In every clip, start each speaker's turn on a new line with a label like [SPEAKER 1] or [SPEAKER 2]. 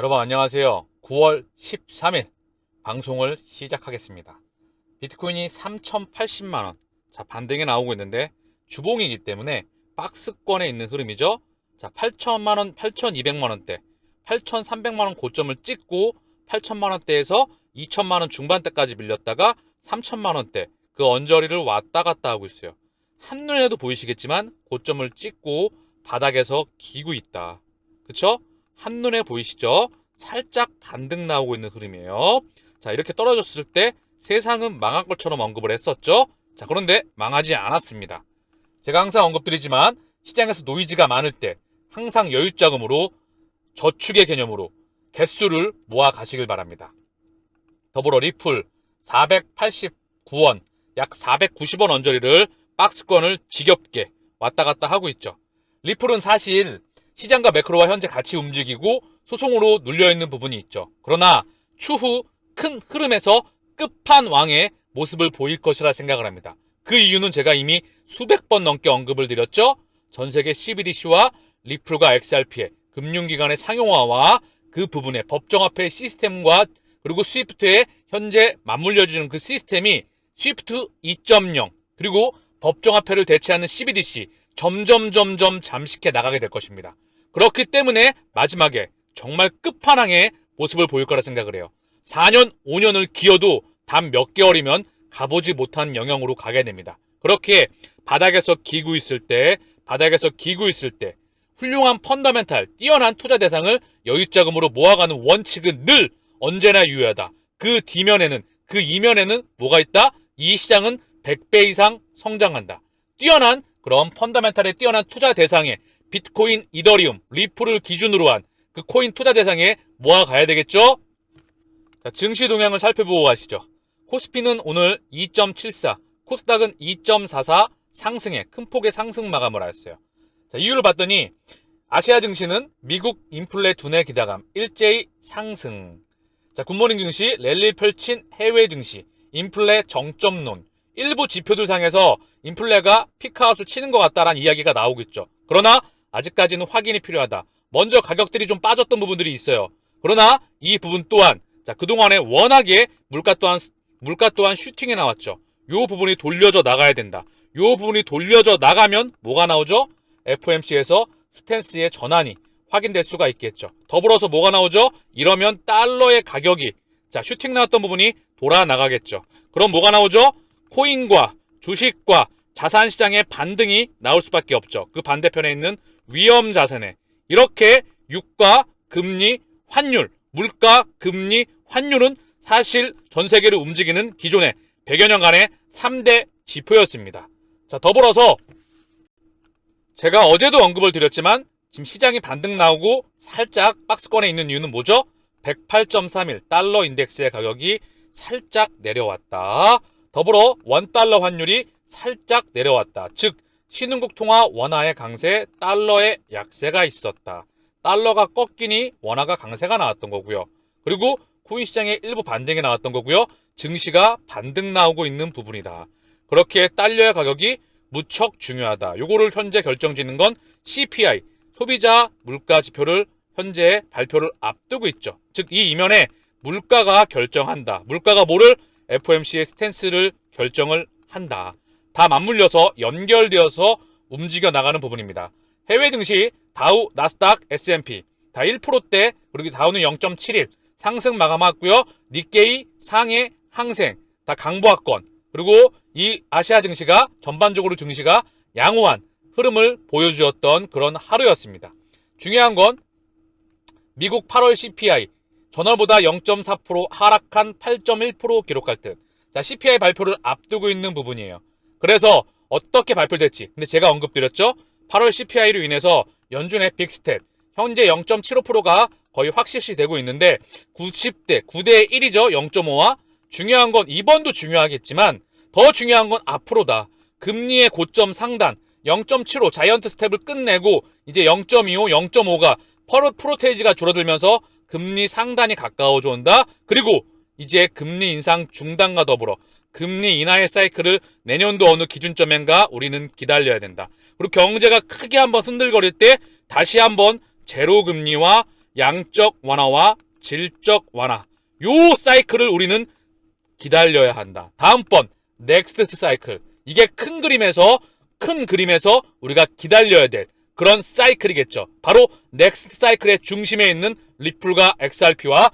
[SPEAKER 1] 여러분 안녕하세요. 9월 13일 방송을 시작하겠습니다. 비트코인이 3,080만원 자 반등에 나오고 있는데 주봉이기 때문에 박스권에 있는 흐름이죠. 자 8천만원, 8,200만원대 8,300만원 고점을 찍고 8천만원대에서 2천만원 중반대까지 밀렸다가 3천만원대 그 언저리를 왔다 갔다 하고 있어요. 한눈에도 보이시겠지만 고점을 찍고 바닥에서 기고 있다. 그쵸? 한눈에 보이시죠? 살짝 반등 나오고 있는 흐름이에요. 자, 이렇게 떨어졌을 때 세상은 망한 것처럼 언급을 했었죠. 자, 그런데 망하지 않았습니다. 제가 항상 언급드리지만 시장에서 노이즈가 많을 때 항상 여유자금으로 저축의 개념으로 개수를 모아 가시길 바랍니다. 더불어 리플 489원, 약 490원 언저리를 박스권을 지겹게 왔다 갔다 하고 있죠. 리플은 사실 시장과 매크로와 현재 같이 움직이고 소송으로 눌려있는 부분이 있죠. 그러나 추후 큰 흐름에서 끝판왕의 모습을 보일 것이라 생각을 합니다. 그 이유는 제가 이미 수백 번 넘게 언급을 드렸죠. 전세계 CBDC와 리플과 XRP의 금융기관의 상용화와 그 부분의 법정화폐 시스템과 그리고 스위프트에 현재 맞물려주는 그 시스템이 스위프트 2.0 그리고 법정화폐를 대체하는 CBDC 점점 잠식해 나가게 될 것입니다. 그렇기 때문에 마지막에 정말 끝판왕의 모습을 보일 거라 생각을 해요. 4년, 5년을 기어도 단 몇 개월이면 가보지 못한 영역으로 가게 됩니다. 그렇게 바닥에서 기고 있을 때 훌륭한 펀더멘탈, 뛰어난 투자 대상을 여유자금으로 모아가는 원칙은 늘 언제나 유효하다. 그 뒤면에는, 그 이면에는 뭐가 있다? 이 시장은 100배 이상 성장한다. 뛰어난 그런 펀더멘탈에 뛰어난 투자 대상에 비트코인, 이더리움, 리플을 기준으로 한 그 코인 투자 대상에 모아가야 되겠죠? 자, 증시 동향을 살펴보고 가시죠. 코스피는 오늘 2.74, 코스닥은 2.44 상승에 큰 폭의 상승 마감을 하였어요. 자, 이유를 봤더니 아시아 증시는 미국 인플레 둔화 기대감 일제히 상승. 자, 굿모닝 증시 랠리를 펼친 해외 증시 인플레 정점론. 일부 지표들 상에서 인플레가 피크아웃을 치는 것 같다라는 이야기가 나오고 있죠. 그러나 아직까지는 확인이 필요하다. 먼저 가격들이 좀 빠졌던 부분들이 있어요. 그러나 이 부분 또한 자, 그동안에 워낙에 물가 또한 슈팅에 나왔죠. 요 부분이 돌려져 나가야 된다. 요 부분이 돌려져 나가면 뭐가 나오죠? FOMC에서 스탠스의 전환이 확인될 수가 있겠죠. 더불어서 뭐가 나오죠? 이러면 달러의 가격이 자, 슈팅 나왔던 부분이 돌아 나가겠죠. 그럼 뭐가 나오죠? 코인과 주식과 자산시장의 반등이 나올 수밖에 없죠. 그 반대편에 있는 위험 자산에 이렇게 유가, 금리, 환율, 물가, 금리, 환율은 사실 전 세계를 움직이는 기존의 100여 년간의 3대 지표였습니다. 자, 더불어서 제가 어제도 언급을 드렸지만 지금 시장이 반등 나오고 살짝 박스권에 있는 이유는 뭐죠? 108.31 달러 인덱스의 가격이 살짝 내려왔다. 더불어 원달러 환율이 살짝 내려왔다. 즉 신흥국 통화 원화의 강세, 달러의 약세가 있었다. 달러가 꺾이니 원화가 강세가 나왔던 거고요. 그리고 코인 시장의 일부 반등이 나왔던 거고요. 증시가 반등 나오고 있는 부분이다. 그렇게 달러의 가격이 무척 중요하다. 요거를 현재 결정짓는 건 CPI, 소비자 물가 지표를 현재 발표를 앞두고 있죠. 즉 이 이면에 물가가 결정한다. 물가가 뭐를? FOMC의 스탠스를 결정을 한다. 다 맞물려서 연결되어서 움직여 나가는 부분입니다. 해외 증시 다우, 나스닥, S&P 다 1%대 그리고 다우는 0.71 상승 마감했고요. 니케이, 상해, 항생 다 강보합권 그리고 이 아시아 증시가 전반적으로 증시가 양호한 흐름을 보여주었던 그런 하루였습니다. 중요한 건 미국 8월 CPI 전월보다 0.4% 하락한 8.1% 기록할 듯. 자, CPI 발표를 앞두고 있는 부분이에요. 그래서 어떻게 발표될지. 근데 제가 언급드렸죠. 8월 CPI로 인해서 연준의 빅스텝 현재 0.75%가 거의 확실시 되고 있는데 90대 9대 1이죠. 0.5와 중요한 건 이번도 중요하겠지만 더 중요한 건 앞으로다. 금리의 고점 상단 0.75 자이언트 스텝을 끝내고 이제 0.25, 0.5가 프로테이지가 줄어들면서 금리 상단이 가까워져 온다. 그리고 이제 금리 인상 중단과 더불어 금리 인하의 사이클을 내년도 어느 기준점인가 우리는 기다려야 된다. 그리고 경제가 크게 한번 흔들거릴 때 다시 한번 제로 금리와 양적 완화와 질적 완화. 요 사이클을 우리는 기다려야 한다. 다음번 넥스트 사이클. 이게 큰 그림에서 우리가 기다려야 될 그런 사이클이겠죠. 바로 넥스트 사이클의 중심에 있는 리플과 XRP와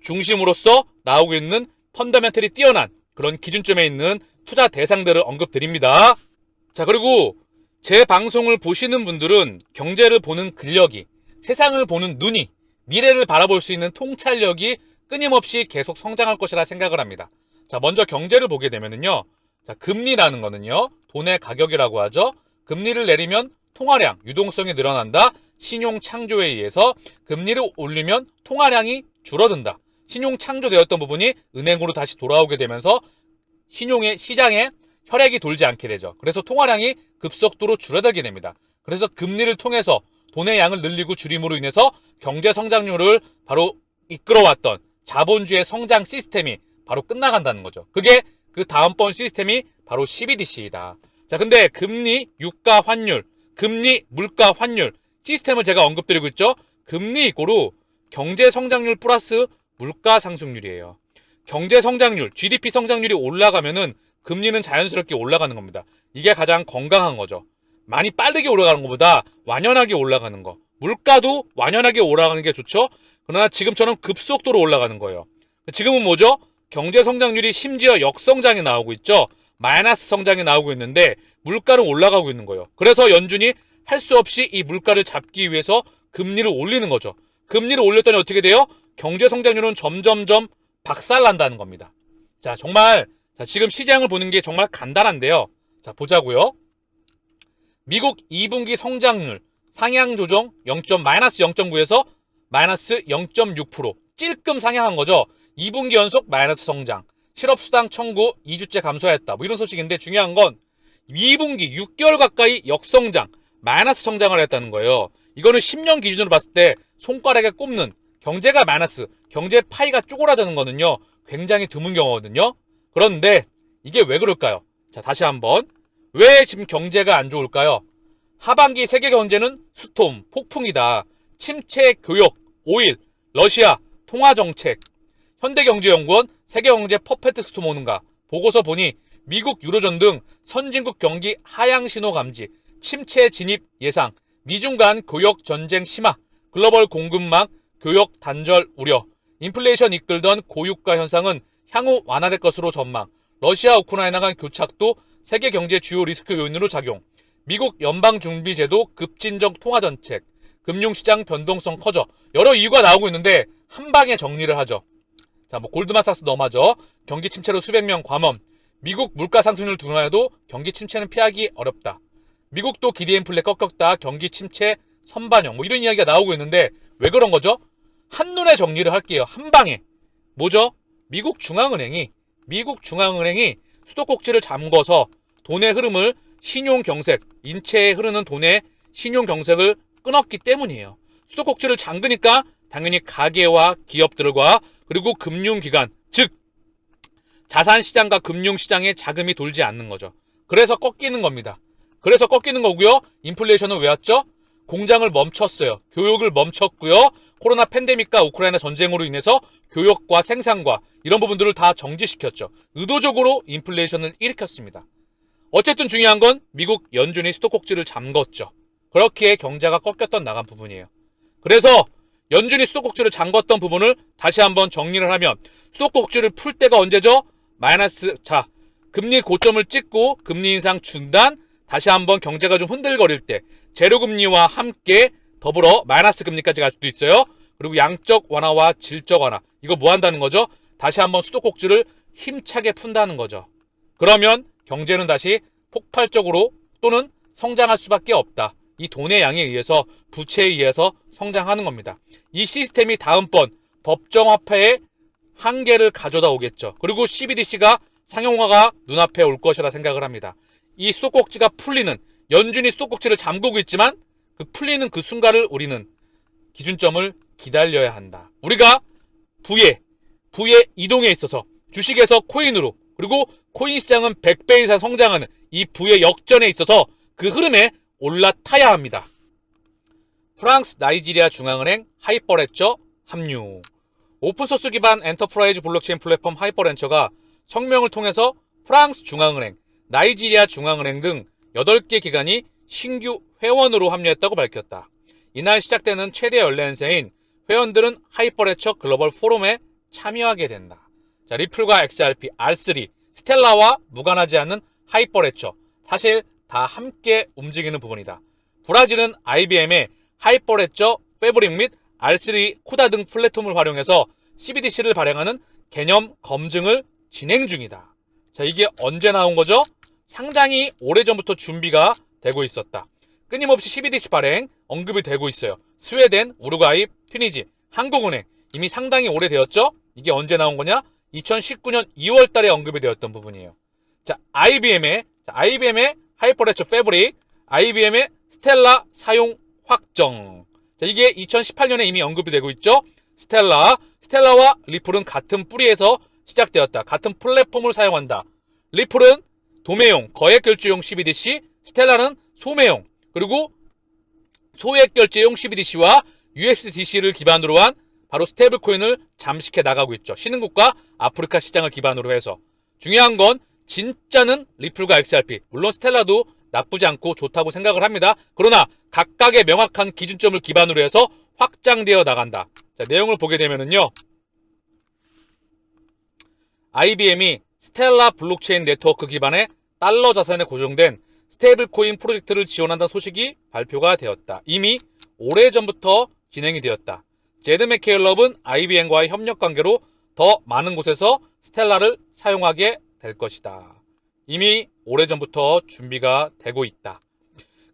[SPEAKER 1] 중심으로서 나오고 있는 펀더멘털이 뛰어난 그런 기준점에 있는 투자 대상들을 언급드립니다. 자, 그리고 제 방송을 보시는 분들은 경제를 보는 근력이, 세상을 보는 눈이, 미래를 바라볼 수 있는 통찰력이 끊임없이 계속 성장할 것이라 생각을 합니다. 자, 먼저 경제를 보게 되면은요. 자, 금리라는 거는요. 돈의 가격이라고 하죠. 금리를 내리면 통화량, 유동성이 늘어난다. 신용 창조에 의해서 금리를 올리면 통화량이 줄어든다. 신용 창조되었던 부분이 은행으로 다시 돌아오게 되면서 신용의 시장에 혈액이 돌지 않게 되죠. 그래서 통화량이 급속도로 줄어들게 됩니다. 그래서 금리를 통해서 돈의 양을 늘리고 줄임으로 인해서 경제 성장률을 바로 이끌어왔던 자본주의 성장 시스템이 바로 끝나간다는 거죠. 그게 그 다음번 시스템이 바로 CBDC이다. 자, 근데 금리, 유가 환율, 금리, 물가 환율 시스템을 제가 언급드리고 있죠. 금리 이꼬르 경제 성장률 플러스 물가 상승률이에요. 경제 성장률, GDP 성장률이 올라가면은 금리는 자연스럽게 올라가는 겁니다. 이게 가장 건강한 거죠. 많이 빠르게 올라가는 것보다 완연하게 올라가는 거. 물가도 완연하게 올라가는 게 좋죠. 그러나 지금처럼 급속도로 올라가는 거예요. 지금은 뭐죠? 경제 성장률이 심지어 역성장이 나오고 있죠. 마이너스 성장이 나오고 있는데 물가는 올라가고 있는 거예요. 그래서 연준이 할 수 없이 이 물가를 잡기 위해서 금리를 올리는 거죠. 금리를 올렸더니 어떻게 돼요? 경제 성장률은 점점점 박살난다는 겁니다. 자, 정말 지금 시장을 보는 게 정말 간단한데요. 자, 보자고요. 미국 2분기 성장률 상향 조정 마이너스 0.9에서 마이너스 0.6% 찔끔 상향한 거죠. 2분기 연속 마이너스 성장, 실업수당 청구 2주째 감소했다. 뭐 이런 소식인데 중요한 건 2분기 6개월 가까이 역성장, 마이너스 성장을 했다는 거예요. 이거는 10년 기준으로 봤을 때 손가락에 꼽는 경제가 마이너스, 경제 파이가 쪼그라드는 거는요. 굉장히 드문 경우거든요. 그런데 이게 왜 그럴까요? 자, 다시 한번. 왜 지금 경제가 안 좋을까요? 하반기 세계 경제는 스톰, 폭풍이다. 침체, 교역, 오일, 러시아, 통화정책. 현대경제연구원 세계경제 퍼펙트 스톰 오는가 보고서 보니 미국 유로존 등 선진국 경기 하향 신호 감지, 침체 진입 예상, 미중 간 교역 전쟁 심화, 글로벌 공급망 교역 단절 우려, 인플레이션 이끌던 고유가 현상은 향후 완화될 것으로 전망, 러시아 우크라이나 간 교착도 세계 경제 주요 리스크 요인으로 작용, 미국 연방준비제도 급진적 통화정책, 금융시장 변동성 커져. 여러 이유가 나오고 있는데 한 방에 정리를 하죠. 자, 뭐 골드만삭스 넘어가죠. 경기 침체로 수백 명 과멈. 미국 물가 상승률 둔화해도 경기 침체는 피하기 어렵다. 미국도 기대 인플레 꺾였다. 경기 침체 선반영. 뭐 이런 이야기가 나오고 있는데 왜 그런 거죠? 한눈에 정리를 할게요. 한 방에. 뭐죠? 미국 중앙은행이 수도꼭지를 잠궈서 돈의 흐름을 신용경색, 인체에 흐르는 돈의 신용경색을 끊었기 때문이에요. 수도꼭지를 잠그니까 당연히 가계와 기업들과 그리고 금융기관, 즉 자산시장과 금융시장에 자금이 돌지 않는 거죠. 그래서 꺾이는 겁니다. 그래서 꺾이는 거고요. 인플레이션은 왜 왔죠? 공장을 멈췄어요. 교육을 멈췄고요. 코로나 팬데믹과 우크라이나 전쟁으로 인해서 교역과 생산과 이런 부분들을 다 정지시켰죠. 의도적으로 인플레이션을 일으켰습니다. 어쨌든 중요한 건 미국 연준이 수도꼭지를 잠궜죠. 그렇게 경제가 꺾였던 나간 부분이에요. 그래서 연준이 수도꼭지를 잠궜던 부분을 다시 한번 정리를 하면 수도꼭지를 풀 때가 언제죠? 금리 고점을 찍고 금리 인상 중단, 다시 한번 경제가 좀 흔들거릴 때 제로금리와 함께 더불어 마이너스 금리까지 갈 수도 있어요. 그리고 양적 완화와 질적 완화. 이거 뭐 한다는 거죠? 다시 한번 수도꼭지를 힘차게 푼다는 거죠. 그러면 경제는 다시 폭발적으로 또는 성장할 수밖에 없다. 이 돈의 양에 의해서 부채에 의해서 성장하는 겁니다. 이 시스템이 다음번 법정화폐의 한계를 가져다 오겠죠. 그리고 CBDC가 상용화가 눈앞에 올 것이라 생각을 합니다. 이 수도꼭지가 풀리는, 연준이 수도꼭지를 잠그고 있지만 그 풀리는 그 순간을 우리는 기준점을 기다려야 한다. 우리가 부의 이동에 있어서 주식에서 코인으로, 그리고 코인 시장은 100배 이상 성장하는 이 부의 역전에 있어서 그 흐름에 올라타야 합니다. 프랑스 나이지리아 중앙은행 하이퍼레처 합류. 오픈소스 기반 엔터프라이즈 블록체인 플랫폼 하이퍼렌처가 성명을 통해서 프랑스 중앙은행, 나이지리아 중앙은행 등 8개 기관이 신규 회원으로 합류했다고 밝혔다. 이날 시작되는 최대 연례 행사인 회원들은 하이퍼레처 글로벌 포럼에 참여하게 된다. 자, 리플과 XRP, R3, 스텔라와 무관하지 않는 하이퍼레처, 사실 다 함께 움직이는 부분이다. 브라질은 IBM의 하이퍼레처 패브릭 및 R3 코다 등 플랫폼을 활용해서 CBDC를 발행하는 개념 검증을 진행 중이다. 자, 이게 언제 나온 거죠? 상당히 오래전부터 준비가 되고 있었다. 끊임없이 CBDC 발행 언급이 되고 있어요. 스웨덴, 우루과이, 튀니지, 한국은행 이미 상당히 오래되었죠? 이게 언제 나온 거냐? 2019년 2월 달에 언급이 되었던 부분이에요. 자, IBM의 하이퍼레처 패브릭, IBM의 스텔라 사용 확정. 자, 이게 2018년에 이미 언급이 되고 있죠? 스텔라와 리플은 같은 뿌리에서 시작되었다. 같은 플랫폼을 사용한다. 리플은 도매용, 거액결제용 CBDC, 스텔라는 소매용, 그리고 소액결제용 CBDC와 USDC를 기반으로 한 바로 스테이블 코인을 잠식해 나가고 있죠. 신흥국가 아프리카 시장을 기반으로 해서. 중요한 건 진짜는 리플과 XRP, 물론 스텔라도 나쁘지 않고 좋다고 생각을 합니다. 그러나 각각의 명확한 기준점을 기반으로 해서 확장되어 나간다. 자, 내용을 보게 되면은요. IBM이 스텔라 블록체인 네트워크 기반의 달러 자산에 고정된 스테이블 코인 프로젝트를 지원한다는 소식이 발표가 되었다. 이미 오래전부터 진행이 되었다. 제드 맥케일럽은 IBM과의 협력 관계로 더 많은 곳에서 스텔라를 사용하게 될 것이다. 이미 오래전부터 준비가 되고 있다.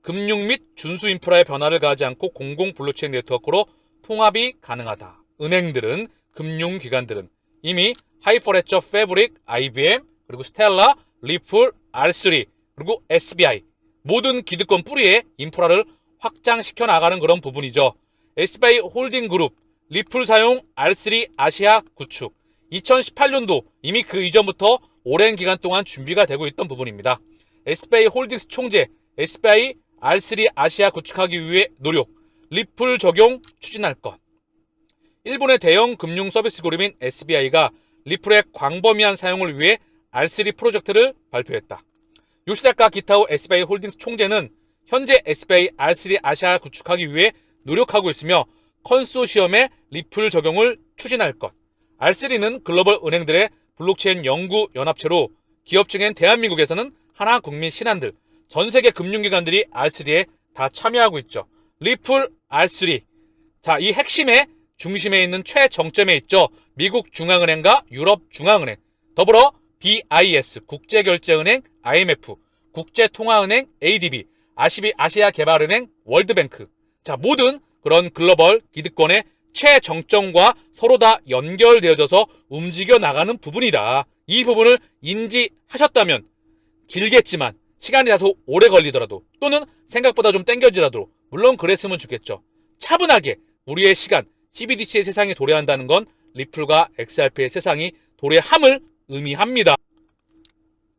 [SPEAKER 1] 금융 및 준수 인프라의 변화를 가하지 않고 공공 블록체인 네트워크로 통합이 가능하다. 은행들은, 금융기관들은 이미 하이퍼레처 패브릭, IBM, 그리고 스텔라, 리플, R3, 그리고 SBI 모든 기득권 뿌리에 인프라를 확장시켜 나가는 그런 부분이죠. SBI 홀딩 그룹, 리플 사용 R3 아시아 구축. 2018년도 이미 그 이전부터 오랜 기간 동안 준비가 되고 있던 부분입니다. SBI 홀딩스 총재, SBI R3 아시아 구축하기 위해 노력, 리플 적용 추진할 것. 일본의 대형 금융 서비스 그룹인 SBI가 리플의 광범위한 사용을 위해 R3 프로젝트를 발표했다. 요시다카 기타오 SBI 홀딩스 총재는 현재 SBI R3 아시아 구축하기 위해 노력하고 있으며 컨소시엄의 리플 적용을 추진할 것. R3는 글로벌 은행들의 블록체인 연구 연합체로 기업 중엔 대한민국에서는 하나국민 신한들, 전 세계 금융기관들이 R3에 다 참여하고 있죠. 리플 R3. 자, 이 핵심의 중심에 있는 최정점에 있죠. 미국 중앙은행과 유럽 중앙은행, 더불어 BIS, 국제결제은행 IMF, 국제통화은행 ADB, 아시아개발은행 월드뱅크. 자, 모든 그런 글로벌 기득권의 최정점과 서로 다 연결되어져서 움직여 나가는 부분이다. 이 부분을 인지하셨다면 길겠지만 시간이 다소 오래 걸리더라도 또는 생각보다 좀 땡겨지더라도 물론 그랬으면 좋겠죠. 차분하게 우리의 시간, CBDC의 세상에 도래한다는 건 리플과 XRP의 세상이 도래함을 의미합니다.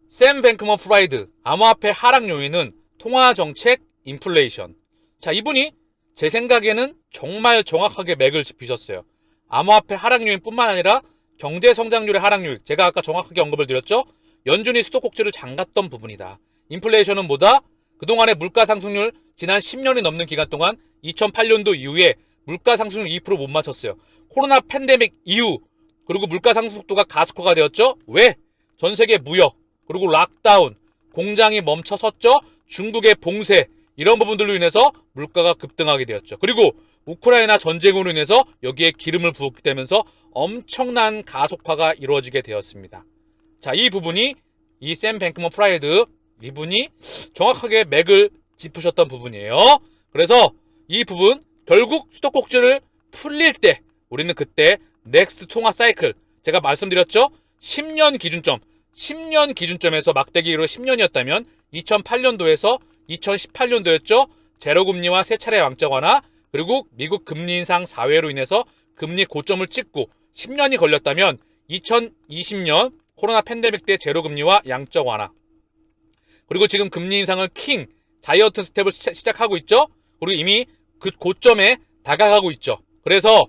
[SPEAKER 1] 샘 뱅크먼 프라이드, 암호화폐 하락 요인은 통화정책, 인플레이션. 자, 이분이 제 생각에는 정말 정확하게 맥을 짚으셨어요. 암호화폐 하락 요인뿐만 아니라 경제성장률의 하락 요인, 제가 아까 정확하게 언급을 드렸죠. 연준이 수도꼭지를 잠갔던 부분이다. 인플레이션은 뭐다? 그동안의 물가 상승률 지난 10년이 넘는 기간 동안 2008년도 이후에 물가 상승률 2% 못 맞췄어요. 코로나 팬데믹 이후 그리고 물가 상승 속도가 가속화가 되었죠. 왜? 전 세계 무역 그리고 락다운, 공장이 멈춰섰죠. 중국의 봉쇄 이런 부분들로 인해서 물가가 급등하게 되었죠. 그리고 우크라이나 전쟁으로 인해서 여기에 기름을 부었기 되면서 엄청난 가속화가 이루어지게 되었습니다. 자, 이 부분이 이 샘 뱅크먼 프라이드 이분이 정확하게 맥을 짚으셨던 부분이에요. 그래서 이 부분 결국 수도꼭지를 풀릴 때 우리는 그때 넥스트 통화 사이클 제가 말씀드렸죠. 10년 기준점에서 막대기로 10년이었다면 2008년도에서 2018년도였죠. 제로금리와 세 차례 왕적 완화 그리고 미국 금리 인상 4회로 인해서 금리 고점을 찍고 10년이 걸렸다면 2020년 코로나 팬데믹 때 제로금리와 양적 완화 그리고 지금 금리 인상을 자이언트 스텝을 시작하고 있죠. 그리고 이미 그 고점에 다가가고 있죠. 그래서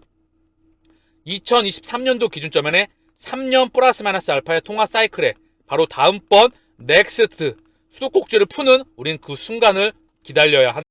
[SPEAKER 1] 2023년도 기준점에 3년 플러스 마이너스 알파의 통화 사이클에 바로 다음번 넥스트 수도꼭지를 푸는 우린 그 순간을 기다려야 한다.